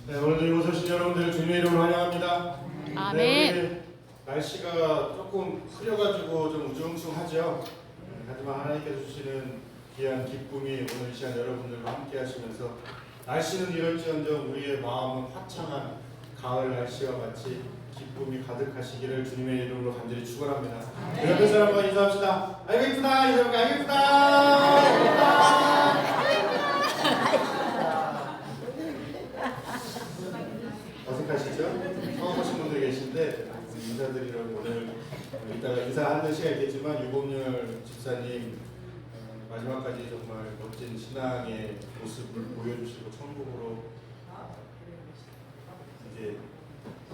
네, 오늘도 이곳 오신 여러분들 주님의 이름으로 환영합니다. 아멘. 네, 날씨가 조금 흐려가지고 좀 우중충하죠. 하지만 하나님께서 주시는 귀한 기쁨이 오늘 이 시간 여러분들과 함께 하시면서 날씨는 이럴지언정 우리의 마음은 화창한 가을 날씨와 같이 기쁨이 가득하시기를 주님의 이름으로 간절히 축원합니다. 우리 옆에 사람과 인사합시다. 아이고 이쁘다. 이 사람과 아이고 이쁘다. 어색하시죠? 처음 오신 분들 계신데 인사드리러 오늘 이따가 인사하는 시간이 있겠지만 유복열 집사님 마지막까지 정말 멋진 신앙의 모습을 보여주시고 천국으로 이제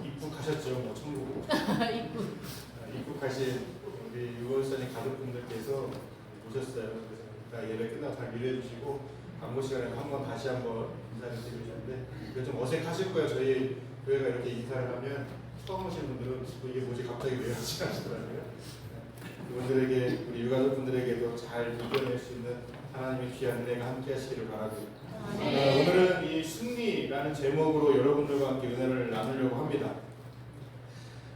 입국하셨죠. 뭐 천국으로 입국하신 우리 유복열사님 가족분들께서 오셨어요. 그래서 이따 예배 끝나고 잘 밀어주시고 광고 시간에 다시 한번 인사를 드리셨는데 좀 어색하실 거예요. 저희 교회가 이렇게 인사를 하면 처음 오신 분들은 이게 뭐지 갑자기 왜 이러지 하시더라고요. 그분들에게 우리 유가족분들에게도 잘 이겨낼 수 있는 하나님의 귀한 은혜가 함께 하시기를 바라고 오늘은 이 승리라는 제목으로 여러분들과 함께 은혜를 나누려고 합니다.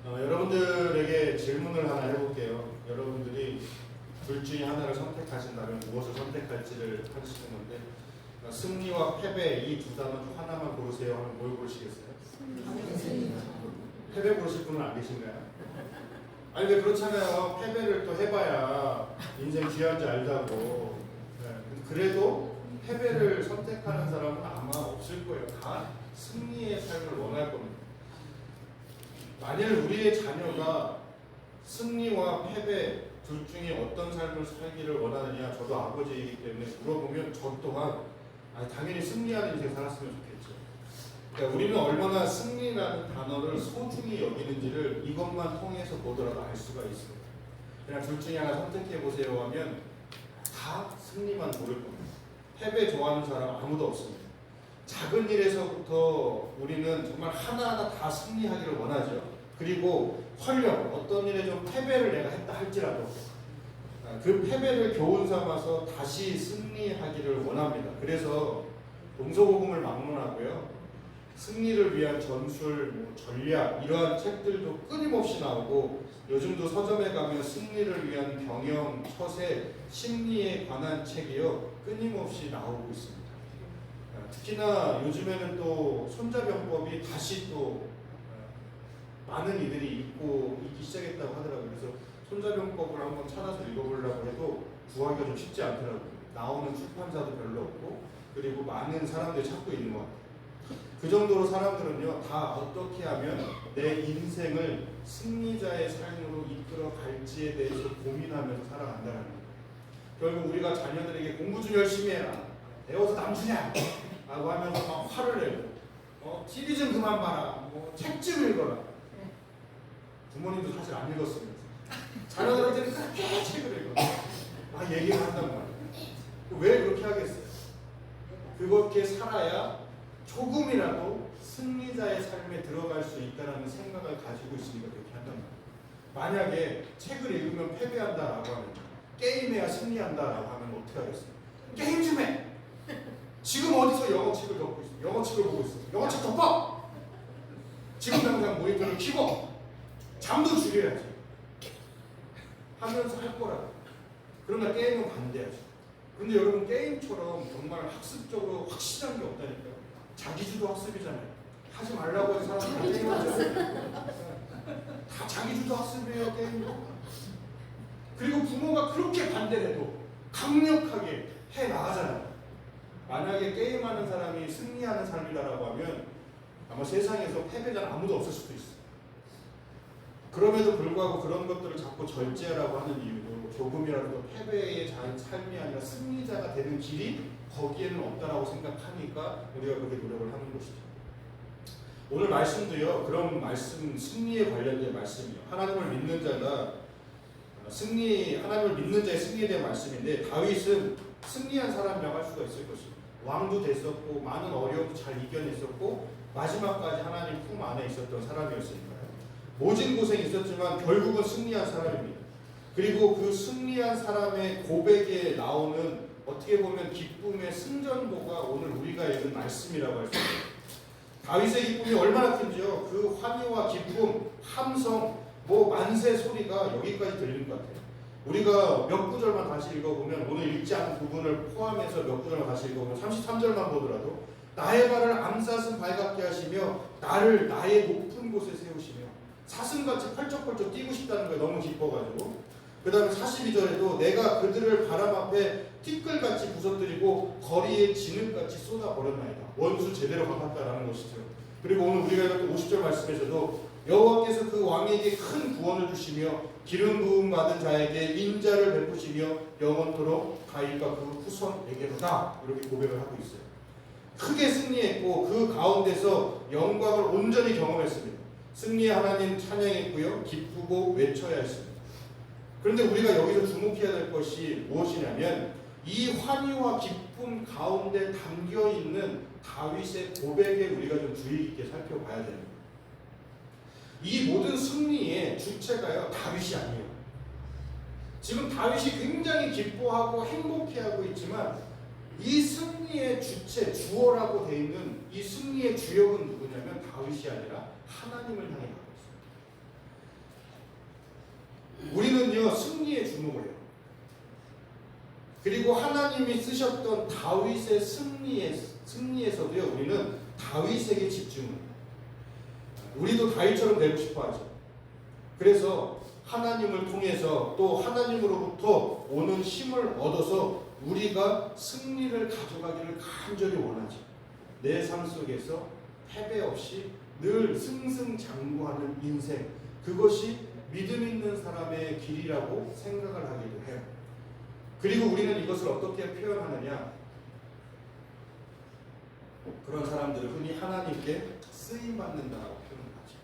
여러분들에게 질문을 하나 해볼게요. 여러분들이 둘 중에 하나를 선택하신다면 무엇을 선택할지를 하시는 건데 승리와 패배 이 두 단어 중 하나만 고르세요 하면 뭘 고르시겠어요? 패배 고르실 분은 안 계신가요? 아니 근데 그렇잖아요. 패배를 또 해봐야 인생 귀한지 알다고. 그래도 패배를 선택하는 사람은 아마 없을 거예요. 다 승리의 삶을 원할 겁니다. 만일 우리의 자녀가 승리와 패배 둘 중에 어떤 삶을 살기를 원하느냐 저도 아버지이기 때문에 물어보면 저 또한 당연히 승리하는 인생 살았으면 좋겠죠. 그러니까 우리는 얼마나 승리라는 단어를 소중히 여기는지를 이것만 통해서 보더라도 알 수가 있습니다. 그냥 둘 중에 하나 선택해 보세요 하면 다 승리만 고를 겁니다. 패배 좋아하는 사람 아무도 없습니다. 작은 일에서부터 우리는 정말 하나하나 다 승리하기를 원하죠. 그리고 설령 어떤 일에 좀 패배를 내가 했다 할지라도 그 패배를 교훈 삼아서 다시 승리하기를 원합니다. 그래서 동서고금을 막론하고요. 승리를 위한 전술, 전략 이러한 책들도 끊임없이 나오고 요즘도 서점에 가면 승리를 위한 경영, 처세, 심리에 관한 책이요 끊임없이 나오고 있습니다. 특히나 요즘에는 또 손자병법이 다시 또 많은 이들이 읽기 시작했다고 하더라고요. 그래서 손자병법을 한번 찾아서 읽어보려고 해도 구하기가 좀 쉽지 않더라고요. 나오는 출판사도 별로 없고 그리고 많은 사람들이 찾고 있는 것 같아요. 그 정도로 사람들은요 다 어떻게 하면 내 인생을 승리자의 삶으로 이끌어 갈지에 대해서 고민하면서 살아간다는 거예요. 결국 우리가 자녀들에게 공부 좀 열심히 해라, 배워서 남주냐 라고 하면서 막 화를 내고 TV 좀 그만 봐라, 책 좀 읽어라. 부모님도 사실 안 읽었으면서 자녀들한테는 그렇게 책을 읽어 얘기를 한단 말이에요. 왜 그렇게 하겠어요? 그렇게 살아야 조금이라도 승리자의 삶에 들어갈 수 있다는 생각을 가지고 있으니까 그렇게 한단 말이에요. 만약에 책을 읽으면 패배한다라고 하면 게임해야 승리한다라고 하면 어떻게 하겠어요? 게임 좀 해! 지금 어디서 영어책을 덮고 있어? 영어책을 보고 있어. 영어책 덮어! 지금 당장 모니터를 켜고 잠도 줄여야지 하면서 할 거라고. 그러나 게임은 반대하죠. 근데 여러분 게임처럼 정말 학습적으로 확실한 게 없다니까요. 자기주도 학습이잖아요. 하지 말라고 해서 사람들 다 게임하잖아요. 다 자기주도 학습이에요 게임도. 그리고 부모가 그렇게 반대를 해도 강력하게 해 나가잖아요. 만약에 게임하는 사람이 승리하는 삶이다라고 하면 아마 세상에서 패배자는 아무도 없을 수도 있어요. 그럼에도 불구하고 그런 것들을 자꾸 절제하라고 하는 이유도 조금이라도 패배의 삶이 아니라 승리자가 되는 길이 거기에는 없다라고 생각하니까 우리가 그렇게 노력을 하는 것이죠. 오늘 말씀도요 그런 말씀, 승리에 관련된 말씀이에요. 하나님을 믿는 자가 하나님을 믿는 자의 승리에 대한 말씀인데 다윗은 승리한 사람이라고 할 수가 있을 것입니다. 왕도 됐었고 많은 어려움도 잘 이겨냈었고 마지막까지 하나님 품 안에 있었던 사람이었으니까요. 모진 고생이 있었지만 결국은 승리한 사람입니다. 그리고 그 승리한 사람의 고백에 나오는 어떻게 보면 기쁨의 승전보가 오늘 우리가 읽은 말씀이라고 할 수 있습니다. 다윗의 기쁨이 얼마나 큰지요. 그 환희와 기쁨, 함성, 만세 소리가 여기까지 들리는 것 같아요. 우리가 몇 구절만 다시 읽어보면, 오늘 읽지 않은 부분을 포함해서 몇 구절만 다시 읽어보면 33절만 보더라도 나의 발을 암사슴 발같게 하시며 나를 나의 높은 곳에 세우시며, 사슴같이 펄쩍펄쩍 뛰고 싶다는 거에 너무 기뻐가지고, 그 다음에 42절에도 내가 그들을 바람 앞에 티끌같이 부서뜨리고 거리에 진흙같이 쏟아버렸나이다. 원수 제대로 갚았다라는 것이죠. 그리고 오늘 우리가 읽었던 50절 말씀에서도 여호와께서 그 왕에게 큰 구원을 주시며 기름 부음 받은 자에게 인자를 베푸시며 영원토록 다윗과 그 후손에게로다, 이렇게 고백을 하고 있어요. 크게 승리했고 그 가운데서 영광을 온전히 경험했습니다. 승리의 하나님 찬양했고요, 기쁘고 외쳐야 했습니다. 그런데 우리가 여기서 주목해야 될 것이 무엇이냐면, 이 환희와 기쁨 가운데 담겨있는 다윗의 고백에 우리가 좀 주의 깊게 살펴봐야 됩니다. 이 모든 승리의 주체가요, 다윗이 아니에요. 지금 다윗이 굉장히 기뻐하고 행복해하고 있지만, 이 승리의 주체, 주어라고 되어 있는 이 승리의 주역은 누구냐면 다윗이 아니라 하나님을 향해 가고 있어요. 우리는요, 승리에 주목을 해요. 그리고 하나님이 쓰셨던 다윗의 승리에서도요, 우리는 다윗에게 집중을 해요. 우리도 다윗처럼 되고 싶어 하죠. 그래서 하나님을 통해서 또 하나님으로부터 오는 힘을 얻어서 우리가 승리를 가져가기를 간절히 원하죠. 내 삶 속에서 패배 없이 늘 승승장구하는 인생, 그것이 믿음 있는 사람의 길이라고 생각을 하기도 해요. 그리고 우리는 이것을 어떻게 표현하느냐, 그런 사람들을 흔히 하나님께 쓰임받는다라고 표현하죠.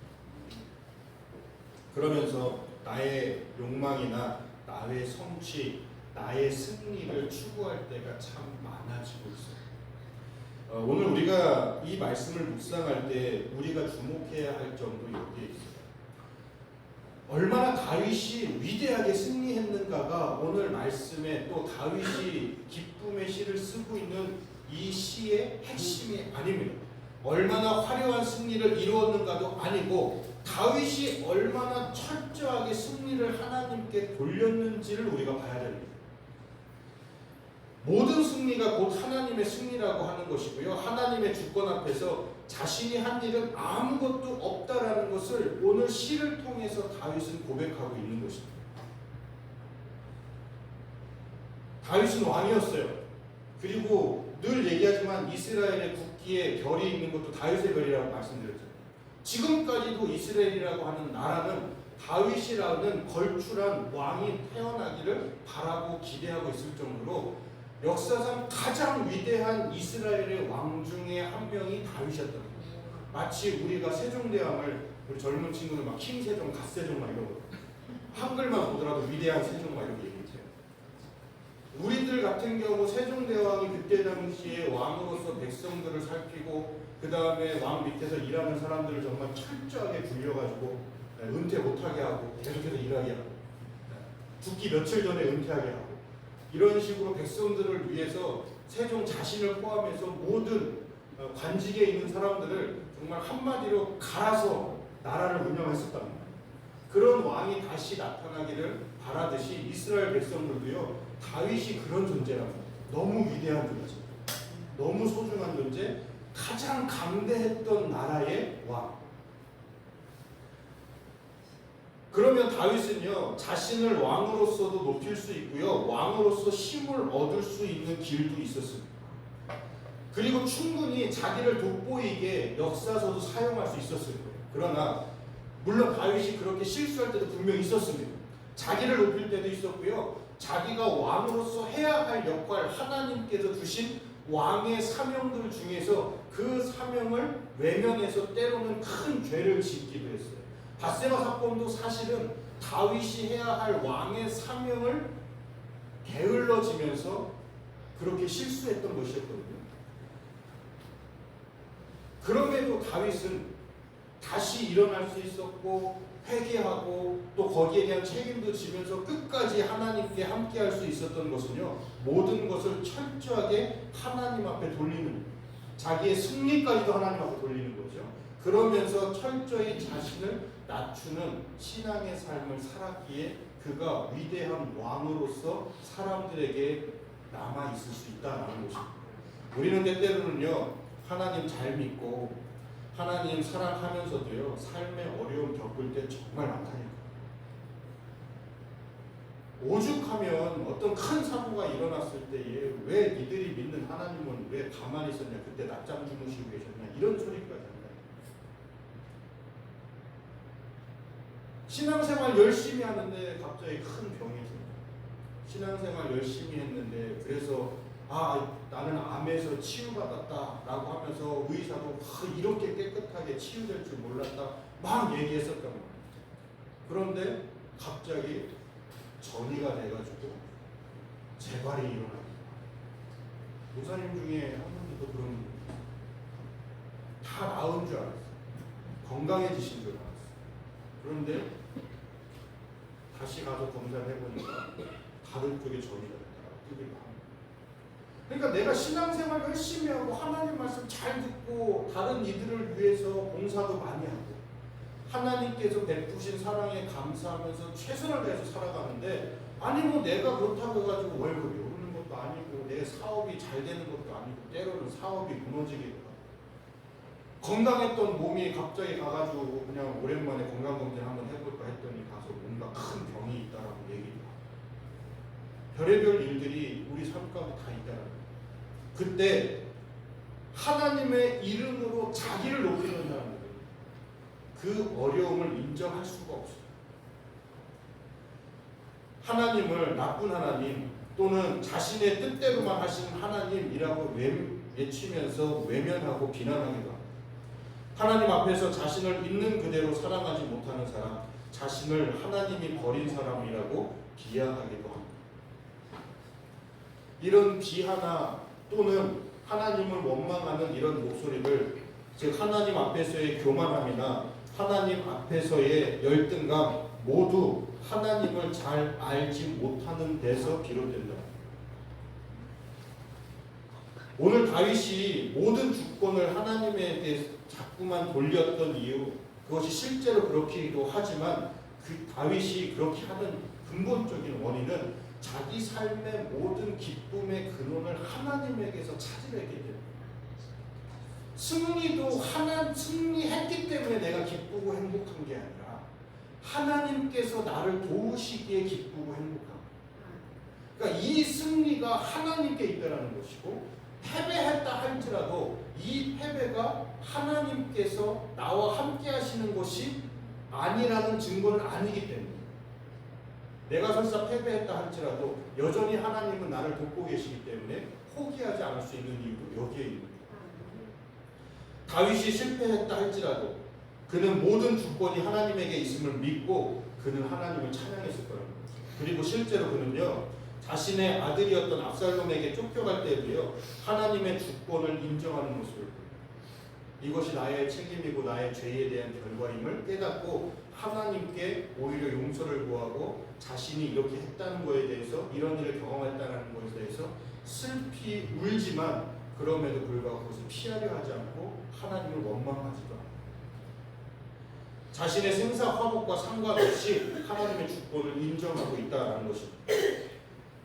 그러면서 나의 욕망이나 나의 성취, 나의 승리를 추구할 때가 참 많아지고 있어요. 오늘 우리가 이 말씀을 묵상할 때 우리가 주목해야 할 점도 여기에 있어요. 얼마나 다윗이 위대하게 승리했는가가 오늘 말씀에, 또 다윗이 기쁨의 시를 쓰고 있는 이 시의 핵심이 아닙니다. 얼마나 화려한 승리를 이루었는가도 아니고, 다윗이 얼마나 철저하게 승리를 하나님께 돌렸는지를 우리가 봐야 됩니다. 모든 승리가 곧 하나님의 승리라고 하는 것이고요, 하나님의 주권 앞에서 자신이 한 일은 아무것도 없다라는 것을 오늘 시를 통해서 다윗은 고백하고 있는 것입니다. 다윗은 왕이었어요. 그리고 늘 얘기하지만 이스라엘의 국기에 별이 있는 것도 다윗의 별이라고 말씀드렸잖아요. 지금까지도 이스라엘이라고 하는 나라는 다윗이라는 걸출한 왕이 태어나기를 바라고 기대하고 있을 정도로 역사상 가장 위대한 이스라엘의 왕 중에 한 명이 다윗이었던 거예요. 마치 우리가 세종대왕을, 우리 젊은 친구들 막 킹세종, 갓세종 막 이러고 한글만 보더라도 위대한 세종 막 이렇게 얘기해요. 우리들 같은 경우 세종대왕이 그때 당시에 왕으로서 백성들을 살피고, 그 다음에 왕 밑에서 일하는 사람들을 정말 철저하게 굴려가지고 은퇴 못하게 하고 계속해서 일하게 하고, 죽기 며칠 전에 은퇴하게 하고, 이런 식으로 백성들을 위해서 세종 자신을 포함해서 모든 관직에 있는 사람들을 정말 한마디로 갈아서 나라를 운영했었단 말이에요. 그런 왕이 다시 나타나기를 바라듯이 이스라엘 백성들도요, 다윗이 그런 존재랍니다. 너무 위대한 존재, 너무 소중한 존재, 가장 강대했던 나라의 왕. 그러면 다윗은요, 자신을 왕으로서도 높일 수 있고요, 왕으로서 힘을 얻을 수 있는 길도 있었습니다. 그리고 충분히 자기를 돋보이게 역사서도 사용할 수 있었을 거예요. 그러나 물론 다윗이 그렇게 실수할 때도 분명히 있었습니다. 자기를 높일 때도 있었고요, 자기가 왕으로서 해야 할 역할, 하나님께서 주신 왕의 사명들 중에서 그 사명을 외면해서 때로는 큰 죄를 짓기도 했어요. 밧세바 사건도 사실은 다윗이 해야 할 왕의 사명을 게을러지면서 그렇게 실수했던 것이었거든요. 그럼에도 다윗은 다시 일어날 수 있었고, 회개하고, 또 거기에 대한 책임도 지면서 끝까지 하나님께 함께할 수 있었던 것은요, 모든 것을 철저하게 하나님 앞에 돌리는, 자기의 승리까지도 하나님 앞에 돌리는 거죠. 그러면서 철저히 자신을 낮추는 신앙의 삶을 살았기에 그가 위대한 왕으로서 사람들에게 남아 있을 수 있다는 것입니다. 우리는 때때로는요, 하나님 잘 믿고 하나님 사랑하면서도요, 삶의 어려움 겪을 때 정말 많다니까. 오죽하면 어떤 큰 사고가 일어났을 때에 왜 니들이 믿는 하나님은 왜 가만히 있었냐, 그때 낮잠 주무시고 계셨냐, 이런 소리까지 한다. 신앙생활 열심히 하는데 갑자기 큰 병이 듭니다. 신앙생활 열심히 했는데 그래서 나는 암에서 치유받았다 라고 하면서 의사도 이렇게 깨끗하게 치유될 줄 몰랐다 막 얘기했었단 말이에요. 그런데 갑자기 전이가 돼가지고 재발이 일어납니다. 목사님 중에 한 분도 그런 분 다 나은 줄 알았어요. 건강해지신 줄 알았어요. 그런데 다시 가서 검사를 해보니까 다른 쪽에 전이가 됐다고 뜨기도 합니다. 그러니까 내가 신앙생활 열심히 하고 하나님 말씀 잘 듣고 다른 이들을 위해서 봉사도 많이 하고 하나님께서 베푸신 사랑에 감사하면서 최선을 다해서 살아가는데, 아니 뭐 내가 그렇다고 해가지고 월급이 오르는 것도 아니고 내 사업이 잘 되는 것도 아니고 때로는 사업이 무너지기도 하고 건강했던 몸이 갑자기 가가지고 그냥 오랜만에 건강검진 한번 해볼까 했더니 가서 뭔가 큰 병이 있다라고 얘기도 하고 별의별 일들이 우리 삶 가운데 다 있다라는 거예요. 그때 하나님의 이름으로 자기를 높이는 사람들 그 어려움을 인정할 수가 없어요. 하나님을 나쁜 하나님 또는 자신의 뜻대로만 하시는 하나님이라고 외치면서 외면하고 비난하기도 합니다. 하나님 앞에서 자신을 있는 그대로 사랑하지 못하는 사람, 자신을 하나님이 버린 사람이라고 비하하기도 합니다. 이런 비하나 또는 하나님을 원망하는 이런 목소리를, 즉 하나님 앞에서의 교만함이나 하나님 앞에서의 열등감 모두 하나님을 잘 알지 못하는 데서 비롯된다. 오늘 다윗이 모든 주권을 하나님에게 자꾸만 돌렸던 이유, 그것이 실제로 그렇기도 하지만 그 다윗이 그렇게 하는 근본적인 원인은 자기 삶의 모든 기쁨의 근원을 하나님에게서 찾으려 했기 때문에, 승리했기 때문에 내가 기쁘고 행복한 게 아니라 하나님께서 나를 도우시기에 기쁘고 행복한 거예요. 그러니까 이 승리가 하나님께 있다는 것이고, 패배했다 할지라도 이 패배가 하나님께서 나와 함께 하시는 것이 아니라는 증거는 아니기 때문에, 내가 설사 패배했다 할지라도 여전히 하나님은 나를 돕고 계시기 때문에 포기하지 않을 수 있는 이유도 여기에 있는 거예요. 다윗이 실패했다 할지라도 그는 모든 주권이 하나님에게 있음을 믿고 그는 하나님을 찬양했을 거예요. 그리고 실제로 그는요, 자신의 아들이었던 압살롬에게 쫓겨갈 때도요, 하나님의 주권을 인정하는 모습을 보여요. 이것이 나의 책임이고 나의 죄에 대한 결과임을 깨닫고 하나님께 오히려 용서를 구하고 자신이 이렇게 했다는 것에 대해서, 이런 일을 경험했다는 것에 대해서 슬피 울지만 그럼에도 불구하고 그것을 피하려 하지 않고 하나님을 원망하지도 않아요. 자신의 생사 화복과 상관없이 하나님의 주권을 인정하고 있다는 것입니다.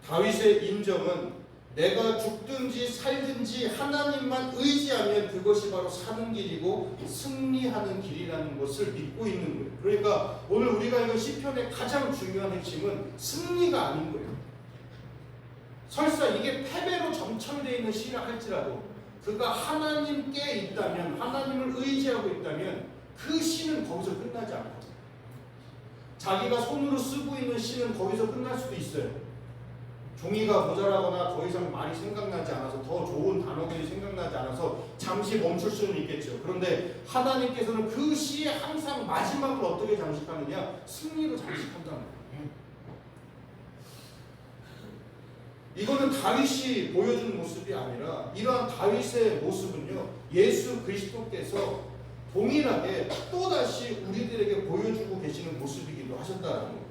다윗의 인정은 내가 죽든지 살든지 하나님만 의지하면 그것이 바로 사는 길이고 승리하는 길이라는 것을 믿고 있는 거예요. 그러니까 오늘 우리가 읽은 시편의 가장 중요한 핵심은 승리가 아닌 거예요. 설사 이게 패배로 점철되어 있는 시라 할지라도 그가 하나님께 있다면, 하나님을 의지하고 있다면 그 시는 거기서 끝나지 않거든요. 자기가 손으로 쓰고 있는 시는 거기서 끝날 수도 있어요. 종이가 모자라거나 더 이상 말이 생각나지 않아서, 더 좋은 단어들이 생각나지 않아서 잠시 멈출 수는 있겠죠. 그런데 하나님께서는 그 시에 항상 마지막을 어떻게 장식하느냐? 승리로 장식한다는 거예요. 이거는 다윗이 보여준 모습이 아니라, 이러한 다윗의 모습은요, 예수 그리스도께서 동일하게 또다시 우리들에게 보여주고 계시는 모습이기도 하셨다는 거예요.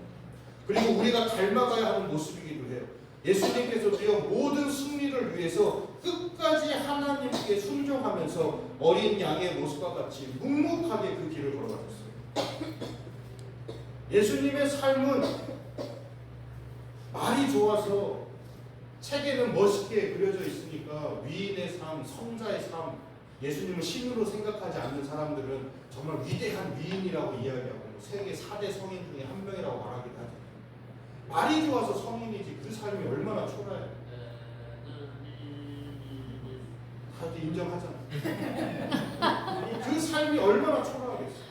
그리고 우리가 닮아가야 하는 모습이기도 해요. 예수님께서도요, 모든 승리를 위해서 끝까지 하나님께 가시에 순종하면서 어린 양의 모습과 같이 묵묵하게 그 길을 걸어가셨어요. 예수님의 삶은 말이 좋아서 책에는 멋있게 그려져 있으니까 위인의 삶, 성자의 삶, 예수님을 신으로 생각하지 않는 사람들은 정말 위대한 위인이라고 이야기하고 세계 4대 성인 중에 한 명이라고 말하기도 하죠. 말이 좋아서 성인이지 그 삶이 얼마나 초라해요. 다들 인정하잖아. 그 삶이 얼마나 초라하겠어.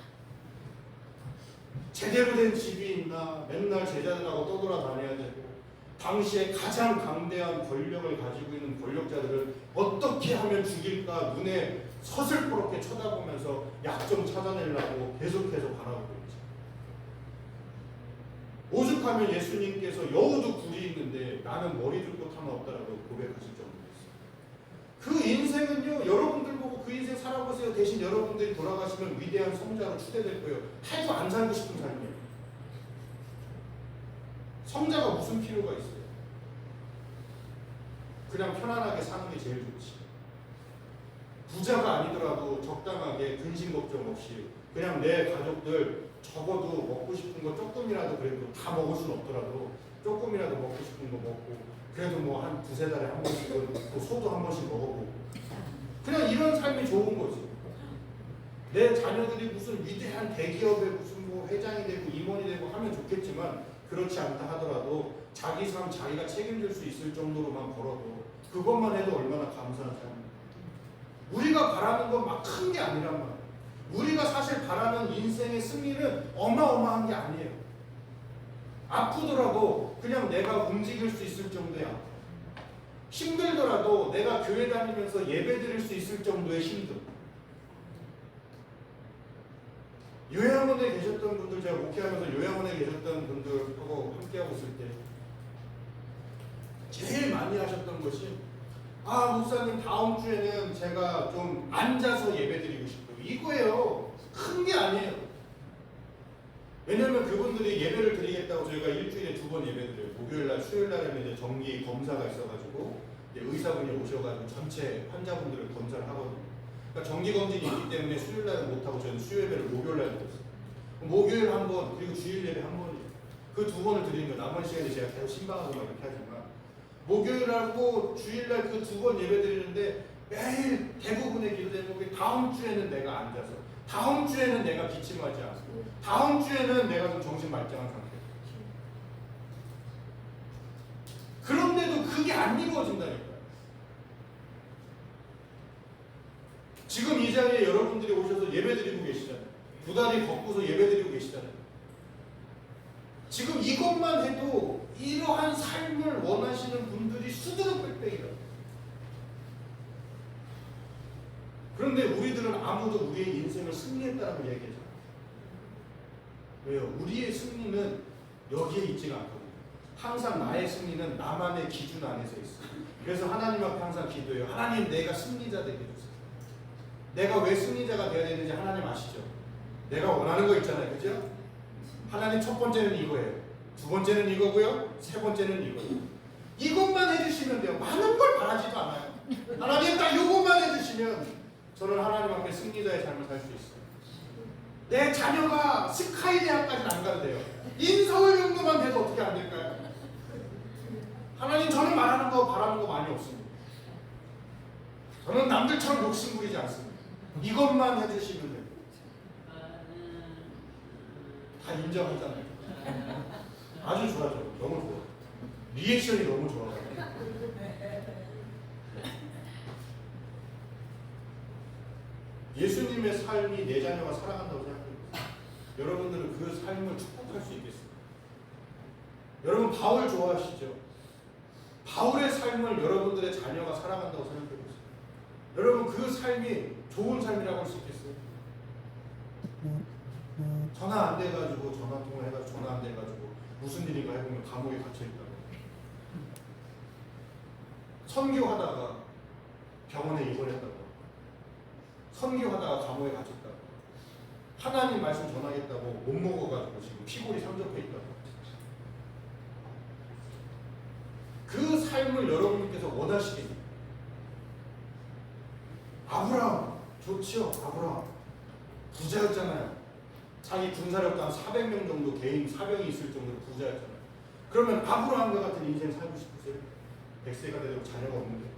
제대로 된 집이 있나, 맨날 제자들하고 떠돌아다녀야 되고, 당시에 가장 강대한 권력을 가지고 있는 권력자들을 어떻게 하면 죽일까 눈에 서슬퍼렇게 쳐다보면서 약점 찾아내려고 계속해서 바라보고 있죠. 오죽하면 예수님께서 여우도 굴이 있는데 나는 머리 줄 곳 하나 없다라고 고백하실 정도였어요. 그 인생은요, 여러분들 보고 그 인생 살아보세요. 대신 여러분들이 돌아가시면 위대한 성자로 추대될 거예요. 해도 안 살고 싶은 삶이에요. 성자가 무슨 필요가 있어요? 그냥 편안하게 사는 게 제일 좋지. 부자가 아니더라도 적당하게 근심 걱정 없이 그냥 내 가족들 적어도 먹고 싶은 거 조금이라도 그래도 다 먹을 수는 없더라도 조금이라도 먹고 싶은 거 먹고 그래도 뭐 한 두세 달에 한 번씩은 또 소도 한 번씩 먹어보고 그냥 이런 삶이 좋은 거지. 내 자녀들이 무슨 위대한 대기업에 무슨 뭐 회장이 되고 임원이 되고 하면 좋겠지만 그렇지 않다 하더라도 자기 삶 자기가 책임질 수 있을 정도로만 벌어도 그것만 해도 얼마나 감사한 삶입니다. 우리가 바라는 건 막 큰 게 아니란 말이에요. 우리가 사실 바라는 인생의 승리는 어마어마한 게 아니에요. 아프더라도 그냥 내가 움직일 수 있을 정도의 아픔. 힘들더라도 내가 교회 다니면서 예배 드릴 수 있을 정도의 힘듦. 요양원에 계셨던 분들, 제가 목회하면서 요양원에 계셨던 분들하고 함께하고 있을 때 제일 많이 하셨던 것이 목사님 다음 주에는 제가 좀 앉아서 예배 드리고 싶어요. 이거예요. 큰 게 아니에요. 왜냐하면 그분들이 예배를 드리겠다고 저희가 일주일에 2번 예배 드려요. 목요일날, 수요일날에는 이제 정기 검사가 있어가지고 의사분이 오셔가지고 전체 환자분들을 검사를 하거든요. 그러니까 정기 검진이 있기 때문에 수요일날은 못하고 저희는 수요 예배를 목요일날 드렸어요. 목요일 한 번, 그리고 주일 예배 한 번이에요. 그 2번을 드리는 거예요. 남은 시간에 제가 계속 신방하고 막 이렇게 하지만 목요일하고 주일날 그 2번 예배 드리는데 매일 대부분의 기도 제목이 다음 주에는 내가 앉아서, 다음 주에는 내가 기침하지 않고, 다음 주에는 내가 좀 정신 말짱한 상태. 그런데도 그게 안 이루어진다니까요. 지금 이 자리에 여러분들이 오셔서 예배 드리고 계시잖아요. 2다리 걷고서 예배 드리고 계시잖아요. 지금 이것만 해도 이러한 삶을 원하시는 분들이 수두룩백백이다. 그런데 우리들은 아무도 우리의 인생을 승리했다라고 얘기하잖아요. 왜요? 우리의 승리는 여기에 있지가 않거든요. 항상 나의 승리는 나만의 기준 안에서 있어요. 그래서 하나님 앞에 항상 기도해요. 하나님, 내가 승리자 되게 해주세요. 내가 왜 승리자가 되어야 되는지 하나님 아시죠? 내가 원하는 거 있잖아요. 그죠? 하나님 첫 번째는 이거예요. 2번째는 이거고요. 3번째는 이거예요. 이것만 해주시면 돼요. 많은 걸 바라지도 않아요. 하나님 딱 이것만 해주시면 저는 하나님 앞에 승리자의 삶을 살 수 있어요. 내 자녀가 스카이 대학까지는 안 가도 돼요. 인서울 정도만 돼도 어떻게 안 될까요? 하나님, 저는 말하는 거 바라는 거 많이 없습니다. 저는 남들처럼 욕심 부리지 않습니다. 이것만 해주시면 돼요. 다 인정하잖아요. 아주 좋아져. 너무 좋아. 리액션이 너무 좋아. 예수님의 삶이 내 자녀가 살아간다고 생각해보세요. 여러분들은 그 삶을 축복할 수 있겠어요? 여러분 바울 좋아하시죠? 바울의 삶을 여러분들의 자녀가 살아간다고 생각해보세요. 여러분 그 삶이 좋은 삶이라고 할 수 있겠어요? 전화 안 돼가지고 전화 통화 해가지고 전화 안 돼가지고 무슨 일인가 해보면 감옥에 갇혀있다고. 선교하다가 병원에 입원했다고. 선교하다가 감옥에 갇혔다고. 하나님 말씀 전하겠다고 못 먹어가지고 지금 피골이 상접해 있다고. 그 삶을 여러분께서 원하시겠습니까? 아브라함 좋지요. 아브라함 부자였잖아요. 자기 군사력도 한 400명 정도 개인 사병이 있을 정도로 부자였잖아요. 그러면 아브라함과 같은 인생 살고 싶으세요? 100세가 되도록 자녀가 없는데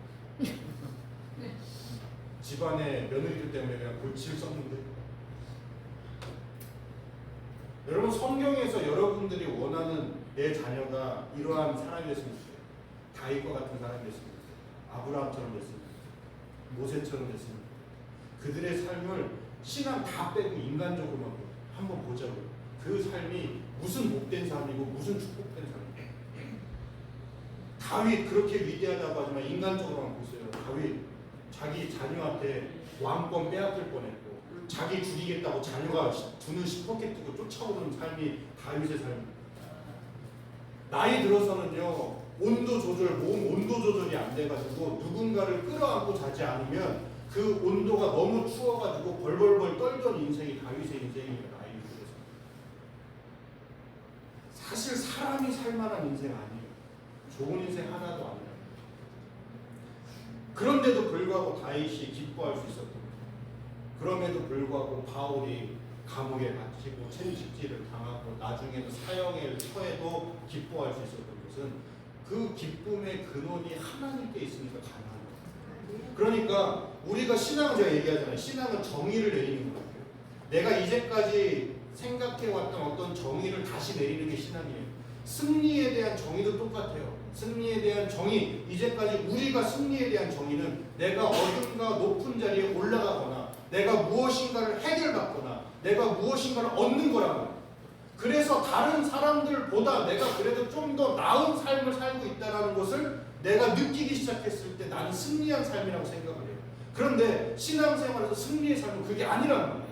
집안에 며느리들 때문에 그냥 골치를 썼는데. 여러분, 성경에서 여러분들이 원하는 내 자녀가 이러한 사람이 됐으면 좋겠어요. 다윗과 같은 사람이 됐으면 좋겠어요. 아브라함처럼 됐으면 좋겠어요. 모세처럼 됐으면 좋겠어요. 그들의 삶을 신앙 다 빼고 인간적으로만 한번 보자고요. 그 삶이 무슨 복된 삶이고 무슨 축복된 삶이고. 다윗 그렇게 위대하다고 하지만 인간적으로만 보세요. 다윗 자기 자녀한테 왕권 빼앗길 뻔했고, 자기 죽이겠다고 자녀가 두는 시퍼게 뜨고 쫓아오는 삶이 다윗의 삶입니다. 나이 들어서는요, 온도 조절, 몸 온도 조절이 안 돼가지고 누군가를 끌어안고 자지 않으면 그 온도가 너무 추워가지고 벌벌벌 떨던 인생이 다윗의 인생입니다. 나이 들어서. 사실 사람이 살만한 인생 아니에요. 좋은 인생 하나도 아니에요. 그런데도 불구하고 다윗이 기뻐할 수 있었던 거예요. 그럼에도 불구하고 바울이 감옥에 갇히고 채찍질을 당하고 나중에는 사형에 처해도 기뻐할 수 있었던 것은 그 기쁨의 근원이 하나님께 있으니까 가능한 거예요. 그러니까 우리가 신앙을, 제가 얘기하잖아요. 신앙은 정의를 내리는 거예요. 내가 이제까지 생각해왔던 어떤 정의를 다시 내리는 게 신앙이에요. 승리에 대한 정의도 똑같아요. 승리에 대한 정의, 이제까지 우리가 승리에 대한 정의는 내가 어딘가 높은 자리에 올라가거나 내가 무엇인가를 해결받거나 내가 무엇인가를 얻는 거라고. 그래서 다른 사람들보다 내가 그래도 좀 더 나은 삶을 살고 있다는 것을 내가 느끼기 시작했을 때 나는 승리한 삶이라고 생각을 해요. 그런데 신앙생활에서 승리의 삶은 그게 아니란 말이에요.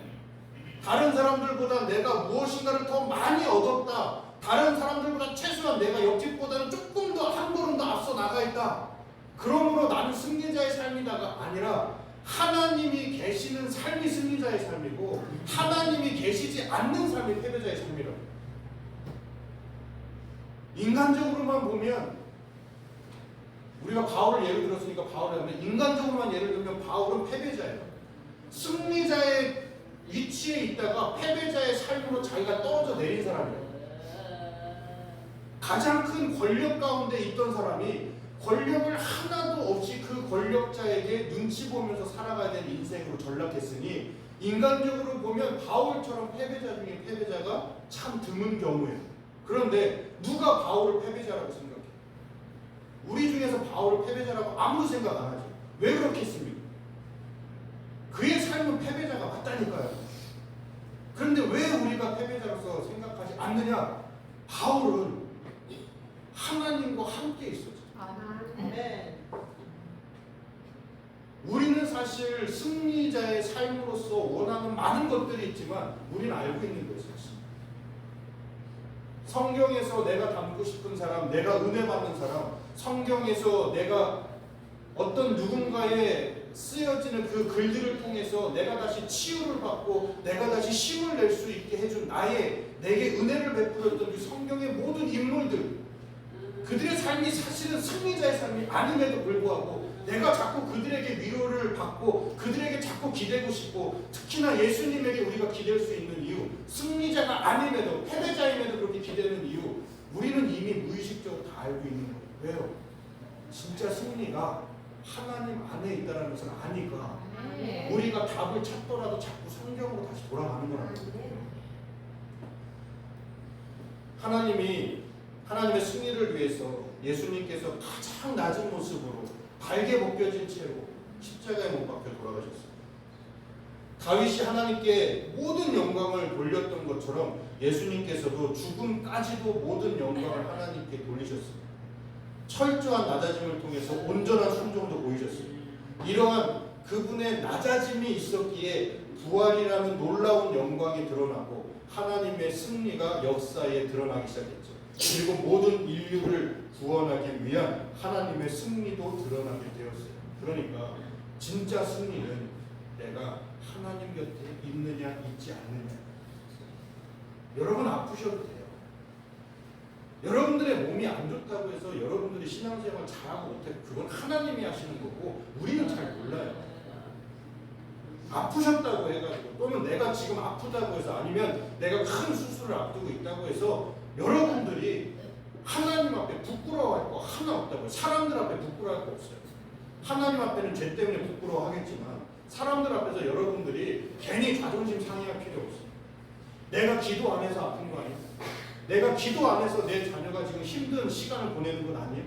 다른 사람들보다 내가 무엇인가를 더 많이 얻었다, 다른 사람들보다 최소한 내가 옆집보다는 조금 더 한 걸음 더 앞서 나가 있다, 그러므로 나는 승리자의 삶이다가 아니라 하나님이 계시는 삶이 승리자의 삶이고 하나님이 계시지 않는 삶이 패배자의 삶이라고. 인간적으로만 보면, 우리가 바울을 예를 들었으니까 바울을 하면, 인간적으로만 예를 들면 바울은 패배자예요. 승리자의 위치에 있다가 패배자의 삶으로 자기가 떨어져 내린 사람이에요. 가장 큰 권력 가운데 있던 사람이 권력을 하나도 없이 그 권력자에게 눈치 보면서 살아가야 되는 인생으로 전락했으니, 인간적으로 보면 바울처럼 패배자 중에 패배자가 참 드문 경우예요. 그런데 누가 바울을 패배자라고 생각해요? 우리 중에서 바울을 패배자라고 아무도 생각 안 하죠. 왜 그렇겠습니까? 그의 삶은 패배자가 맞다니까요. 그런데 왜 우리가 패배자로서 생각하지 않느냐? 바울은 하나님과 함께 있었죠. 네. 우리는 사실 승리자의 삶으로서 원하는 많은 것들이 있지만 우리는 알고 있는 거예요. 사실 성경에서 내가 닮고 싶은 사람, 내가 은혜 받는 사람, 성경에서 내가 어떤 누군가의 쓰여지는 그 글들을 통해서 내가 다시 치유를 받고 내가 다시 힘을 낼 수 있게 해준 내게 은혜를 베풀었던 그 성경의 모든 인물들, 그들의 삶이 사실은 승리자의 삶이 아님에도 불구하고 내가 자꾸 그들에게 위로를 받고 그들에게 자꾸 기대고 싶고, 특히나 예수님에게 우리가 기댈 수 있는 이유, 승리자가 아님에도 패배자임에도 그렇게 기대는 이유, 우리는 이미 무의식적으로 다 알고 있는 거예요. 왜요? 진짜 승리가 하나님 안에 있다는 것을 아니까 우리가 답을 찾더라도 자꾸 성경으로 다시 돌아가는 거라는 거예요. 하나님의 승리를 위해서 예수님께서 가장 낮은 모습으로 발개 벗겨진 채로 십자가에 못 박혀 돌아가셨습니다. 다윗이 하나님께 모든 영광을 돌렸던 것처럼 예수님께서도 죽음까지도 모든 영광을 하나님께 돌리셨습니다. 철저한 낮아짐을 통해서 온전한 순종도 보이셨습니다. 이러한 그분의 낮아짐이 있었기에 부활이라는 놀라운 영광이 드러나고 하나님의 승리가 역사에 드러나기 시작했죠. 그리고 모든 인류를 구원하기 위한 하나님의 승리도 드러나게 되었어요. 그러니까 진짜 승리는 내가 하나님 곁에 있느냐 있지 않느냐. 여러분 아프셔도 돼요. 여러분들의 몸이 안 좋다고 해서 여러분들이 신앙생활 잘하고 못해, 그건 하나님이 하시는 거고 우리는 잘 몰라요. 아프셨다고 해가지고 또는 내가 지금 아프다고 해서 아니면 내가 큰 수술을 앞두고 있다고 해서 여러분들이 하나님 앞에 부끄러워할 거 하나 없다고요. 사람들 앞에 부끄러워할 거 없어요. 하나님 앞에는 죄 때문에 부끄러워하겠지만 사람들 앞에서 여러분들이 괜히 자존심 상해할 필요 없어요. 내가 기도 안 해서 아픈 거 아니에요? 내가 기도 안 해서 내 자녀가 지금 힘든 시간을 보내는 건 아니에요?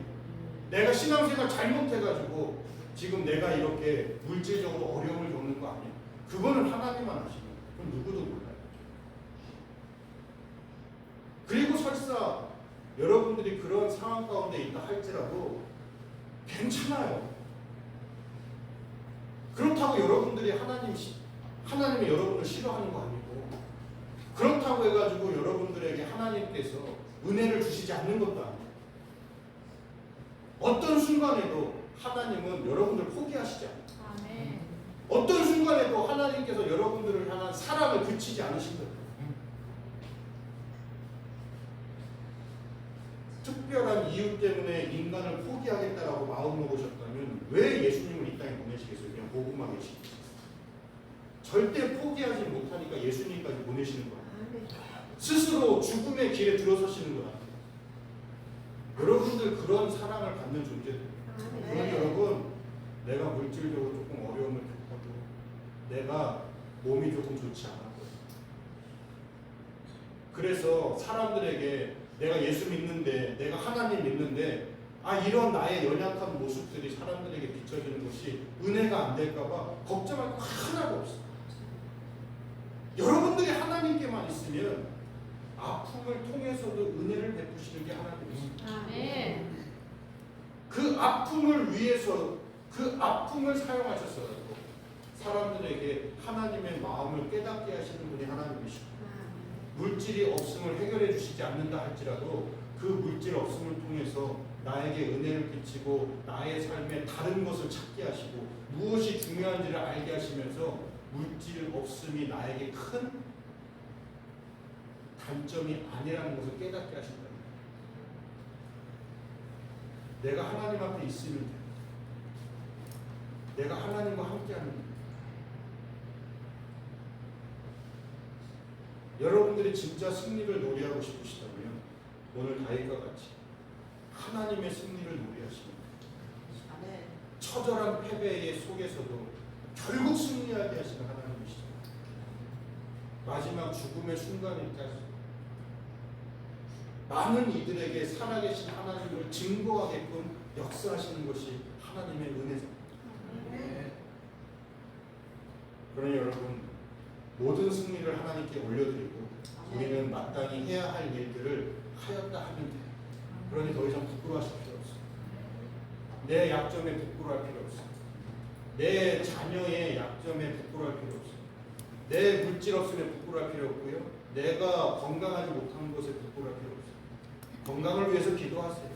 내가 신앙생활 잘못해가지고 지금 내가 이렇게 물질적으로 어려움을 겪는 거 아니에요? 그거는 하나님만 아시는 거예요. 그건 누구도 몰라요. 그리고 설사 여러분들이 그런 상황 가운데 있다 할지라도 괜찮아요. 그렇다고 여러분들이 하나님이 여러분을 싫어하는 거 아니고 그렇다고 해가지고 여러분들에게 하나님께서 은혜를 주시지 않는 것도 아니에요. 어떤 순간에도 하나님은 여러분들 포기하시지 않아요. 아멘. 어떤 순간에도 하나님께서 여러분들을 향한 사랑을 그치지 않으신다. 특별한 이유 때문에 인간을 포기하겠다라고 마음먹으셨다면 왜 예수님을 이 땅에 보내시겠어요? 그냥 복음만 계시겠어요? 절대 포기하지 못하니까 예수님까지 보내시는 거예요. 스스로 죽음의 길에 들어서시는 거예요. 여러분들 그런 사랑을 받는 존재들. 그러니 여러분, 내가 물질적으로 조금 어려움을 겪어도 내가 몸이 조금 좋지 않았고 그래서 사람들에게 내가 예수 믿는데 내가 하나님 믿는데 이런 나의 연약한 모습들이 사람들에게 비춰지는 것이 은혜가 안 될까봐 걱정할 거 하나도 없어. 여러분들이 하나님께만 있으면 아픔을 통해서도 은혜를 베푸시는 게 하나님이십니다. 아멘. 그 아픔을 위해서 그 아픔을 사용하셨어요. 사람들에게 하나님의 마음을 깨닫게 하시는 분이 하나님이십니다. 물질이 없음을 해결해 주시지 않는다 할지라도 그 물질 없음을 통해서 나에게 은혜를 끼치고 나의 삶에 다른 것을 찾게 하시고 무엇이 중요한지를 알게 하시면서 물질 없음이 나에게 큰 단점이 아니라는 것을 깨닫게 하신다. 내가 하나님 앞에 있으면 돼. 내가 하나님과 함께하는 돼. 여러분들이 진짜 승리를 노래하고 싶으시다면 오늘 다윗과 같이 하나님의 승리를 노래하시면 돼요. 처절한 패배의 속에서도 결국 승리하게 하시는 하나님이시죠. 마지막 죽음의 순간에까지 많은 이들에게 살아계신 하나님을 증거하게끔 역사하시는 것이 하나님의 은혜죠. 그러니 여러분 모든 승리를 하나님께 올려드리고 우리는 마땅히 해야 할 일들을 하였다 하면 돼요. 그러니 더 이상 부끄러워하실 필요 없어요. 내 약점에 부끄러워할 필요 없어요. 내 자녀의 약점에 부끄러워할 필요 없어요. 내 물질 없음에 부끄러워할 필요 없고요. 내가 건강하지 못한 것에 부끄러워할 필요 없어요. 건강을 위해서 기도하세요.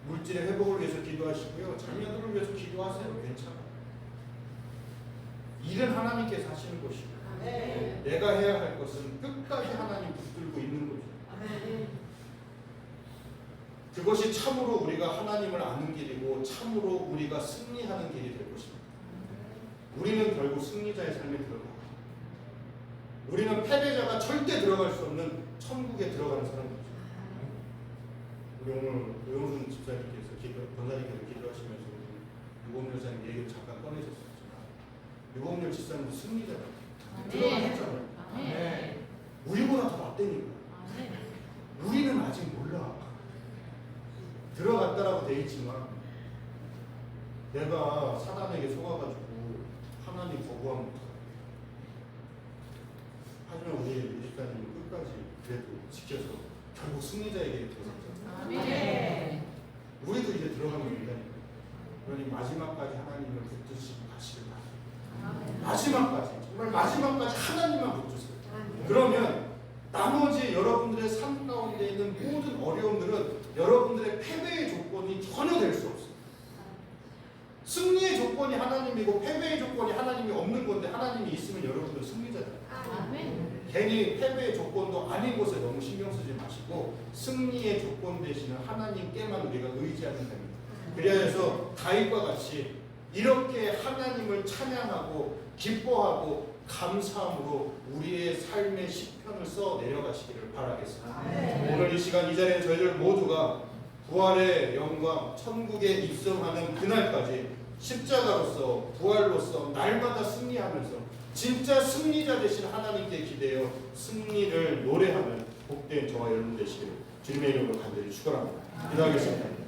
물질의 회복을 위해서 기도하시고요. 자녀들을 위해서 기도하세요. 괜찮아요. 일은 하나님께서 하시는 것이고 내가 해야 할 것은 끝까지 하나님 붙들고 있는 거죠. 그것이 참으로 우리가 하나님을 아는 길이고 참으로 우리가 승리하는 길이 될 것입니다. 우리는 결국 승리자의 삶에 들어가요. 우리는 패배자가 절대 들어갈 수 없는 천국에 들어가는 사람이죠. 우리 오늘 오영순 집사님께서 권사님께서 기도하시면서 유봉열 사님 얘기를 잠깐 꺼내셨었지만 유봉열 집사님도 승리자예요. 들어가셨잖아요. 우리보다 더 낫다니까. 우리는 아직 몰라. 들어갔다라고 돼 있지만 내가 사단에게 속아가지고 하나님 거부하면 못해. 하지만 우리 집사님은 끝까지 그래도 지켜서 결국 승리자에게 들어섰잖아요. 우리도 이제 들어가면 된다니까. 그러니 마지막까지 하나님을 붙드시고 가시길 바랍니다. 마지막까지, 정말 마지막까지 하나님만 붙드세요. 그러면 나머지 여러분들의 삶 가운데 있는 모든 어려움들은 여러분들의 패배의 조건이 전혀 될 수 없어요. 승리의 조건이 하나님이고 패배의 조건이 하나님이 없는 건데 하나님이 있으면 여러분들은 승리자잖아요. 괜히 패배의 조건도 아닌 것에 너무 신경 쓰지 마시고 승리의 조건 되시는 하나님께만 우리가 의지하는 겁니다. 그래서 다윗과 같이 이렇게 하나님을 찬양하고 기뻐하고 감사함으로 우리의 삶의 시편을 써 내려가시기를 바라겠습니다. 오늘 이 시간 이 자리에 저희들 모두가 부활의 영광, 천국에 입성하는 그날까지 십자가로서 부활로서 날마다 승리하면서 진짜 승리자 되신 하나님께 기대어 승리를 노래하는 복된 저와 여러분 되시기를 주님의 이름으로 간절히 축원합니다. 기도하겠습니다.